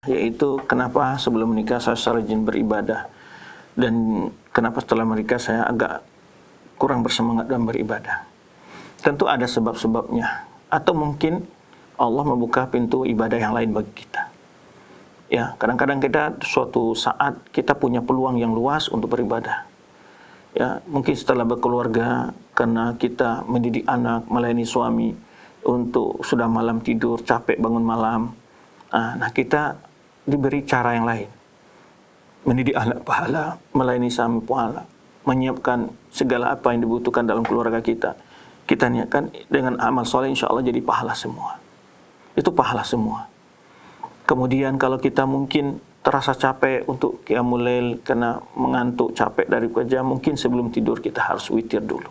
Yaitu kenapa sebelum menikah saya rajin beribadah dan kenapa setelah menikah saya agak kurang bersemangat dalam beribadah. Tentu ada sebab-sebabnya, atau mungkin Allah membuka pintu ibadah yang lain bagi kita. Ya, kadang-kadang kita suatu saat kita punya peluang yang luas untuk beribadah. Ya, mungkin setelah berkeluarga karena kita mendidik anak, melayani suami, untuk sudah malam tidur, capek bangun malam. Nah, kita diberi cara yang lain. Mendidik anak pahala, melayani suami pahala, menyiapkan segala apa yang dibutuhkan dalam keluarga kita. Kita niatkan dengan amal soleh, insya Allah jadi pahala semua. Itu pahala semua. Kemudian kalau kita mungkin terasa capek untuk qiyamul lail karena mengantuk, capek dari kerja, mungkin sebelum tidur kita harus witir dulu.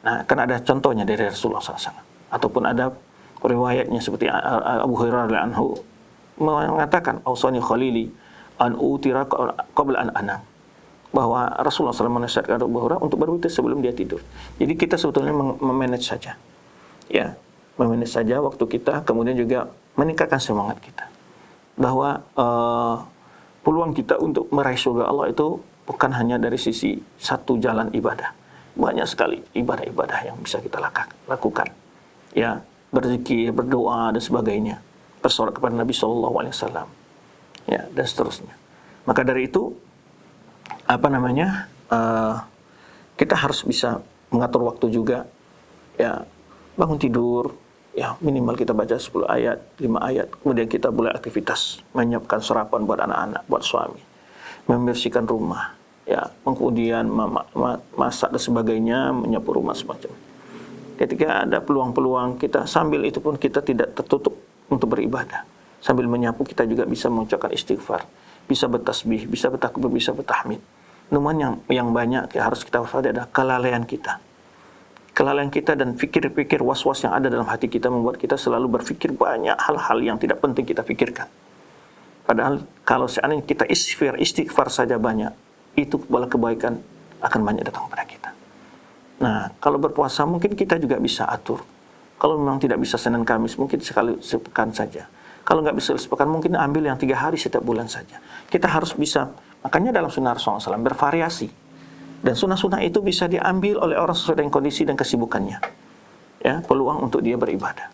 Nah, kan ada contohnya dari Rasulullah SAW. Ataupun ada riwayatnya seperti Abu Hurairah anhu mengatakan, "Ausani khalili an utira qabla an anam." Bahwa Rasulullah SAW menasihatkan Abu Hurairah untuk berwitir sebelum dia tidur. Jadi kita sebetulnya memanage saja. Ya, memanage saja waktu kita, kemudian juga meningkatkan semangat kita. Bahwa peluang kita untuk meraih surga Allah itu bukan hanya dari sisi satu jalan ibadah. Banyak sekali ibadah-ibadah yang bisa kita lakukan. Ya, berzikir, berdoa dan sebagainya. Bersolat kepada Nabi SAW. Ya, dan seterusnya. Maka dari itu kita harus bisa mengatur waktu juga. Ya, bangun tidur, ya minimal kita baca 10 ayat, 5 ayat. Kemudian kita mulai aktivitas, menyiapkan sarapan buat anak-anak, buat suami, membersihkan rumah, ya, kemudian masak dan sebagainya, menyapu rumah semacam. Ketika ada peluang-peluang kita, sambil itu pun kita tidak tertutup untuk beribadah. Sambil menyapu kita juga bisa mengucapkan istighfar, bisa bertasbih, bisa bertakbir, bisa bertahmid. Namun yang banyak harus kita waspadai adalah kelalaian kita. Kelalaian kita dan pikir-pikir was-was yang ada dalam hati kita membuat kita selalu berpikir banyak hal-hal yang tidak penting kita pikirkan. Padahal kalau seandainya kita istighfar saja banyak, itu bola kebaikan akan banyak datang kepada kita. Nah, kalau berpuasa mungkin kita juga bisa atur. Kalau memang tidak bisa Senin Kamis, mungkin sekali sepekan saja. Kalau nggak bisa sepekan, mungkin ambil yang 3 hari setiap bulan saja. Kita harus bisa, makanya dalam sunnah Rasulullah SAW bervariasi. Dan sunnah-sunnah itu bisa diambil oleh orang sesuai dengan kondisi dan kesibukannya. Ya, peluang untuk dia beribadah.